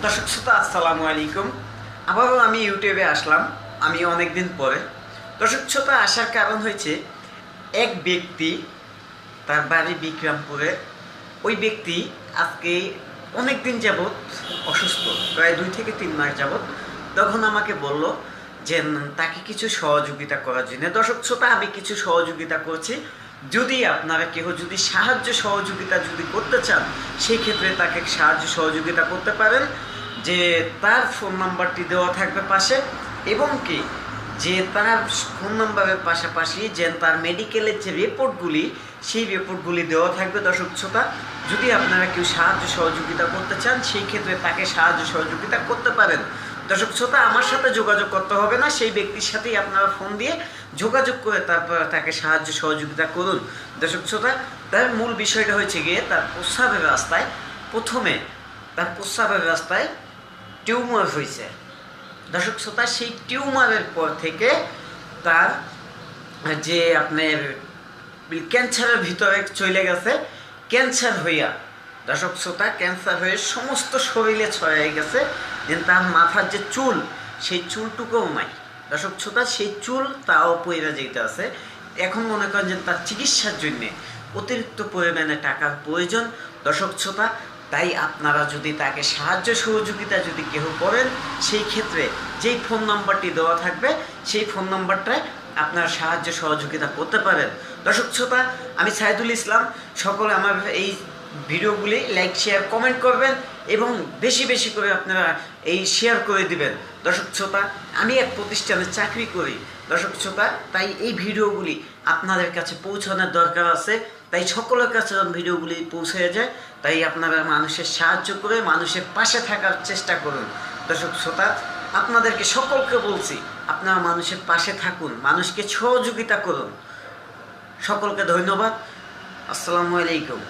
দর্শক শ্রোতা আসসালামু আলাইকুম। আবারও আমি ইউটিউবে আসলাম, আমি অনেক দিন পরে। দর্শক শ্রোতা আসার কারণ হয়েছে, এক ব্যক্তি, তার বাড়ি বিক্রমপুরে। ওই ব্যক্তি আজকে অনেক দিন যাবৎ অসুস্থ, প্রায় 2 থেকে 3 মাস যাবৎ। তখন আমাকে বলল যে তাকে কিছু সহযোগিতা করার জন্য। দর্শক শ্রোতা, আমি কিছু সহযোগিতা করছি। যদি আপনারা কেউ যদি সাহায্য সহযোগিতা যদি করতে চান, সেই ক্ষেত্রে তাকে সাহায্য সহযোগিতা করতে পারেন। যে তার ফোন নাম্বারটি দেওয়া থাকবে পাশে, এবং কি যে তার ফোন নাম্বারের পাশাপাশি যে তার মেডিকেলের যে রিপোর্টগুলি, সেই রিপোর্টগুলি দেওয়া থাকবে। দর্শক শ্রোতা, যদি আপনারা কেউ সাহায্য সহযোগিতা করতে চান, সেই ক্ষেত্রে তাকে সাহায্য সহযোগিতা করতে পারেন। দর্শক শ্রোতা, আমার সাথে যোগাযোগ করতে হবে না, সেই ব্যক্তির সাথেই আপনারা ফোন দিয়ে যোগাযোগ করে তারপর তাকে সাহায্য সহযোগিতা করুন। দর্শক শ্রোতা, তার মূল বিষয়টা হচ্ছে গিয়ে তার প্রস্রাবের রাস্তায়, প্রথমে তার প্রস্রাবের রাস্তায় টিউমার হয়েছে। দর্শক শ্রোতা, সেই টিউমারের পর থেকে তার যে আপনার ক্যান্সারের ভিতরে চলে গেছে, ক্যান্সার হইয়া, দর্শক শ্রোতা, ক্যান্সার হয়ে সমস্ত শরীরে ছড়িয়ে গেছে। দেন তার মাথার যে চুল, সেই চুলটুকুও নাই। দর্শক শ্রোতা, সেই চুল তাও পইরা যেতে আছে। এখন মনে করেন যে তার চিকিৎসার জন্যে অতিরিক্ত পরিমাণে টাকার প্রয়োজন। দর্শক শ্রোতা, তাই আপনারা যদি তাকে সাহায্য সহযোগিতা যদি কেউ করেন, সেই ক্ষেত্রে যেই ফোন নাম্বারটি দেওয়া থাকবে, সেই ফোন নাম্বারটায় আপনারা সাহায্য সহযোগিতা করতে পারেন। দর্শক শ্রোতা, আমি সাইদুল ইসলাম। সকলে আমার এই ভিডিওগুলি লাইক, শেয়ার, কমেন্ট করবেন এবং বেশি বেশি করে আপনারা এই শেয়ার করে দিবেন। দর্শক শ্রোতা, আমি এক প্রতিষ্ঠানে চাকরি করি। দর্শক শ্রোতা, তাই এই ভিডিওগুলি আপনাদের কাছে পৌঁছানোর দরকার আছে। তাই সকলের কাছে যখন ভিডিওগুলি পৌঁছে যায়, তাই আপনারা মানুষের সাহায্য করে মানুষের পাশে থাকার চেষ্টা করুন। দর্শক শ্রোতা, আপনাদেরকে সকলকে বলছি, আপনারা মানুষের পাশে থাকুন, মানুষকে সহযোগিতা করুন। সকলকে ধন্যবাদ। আসসালামু আলাইকুম।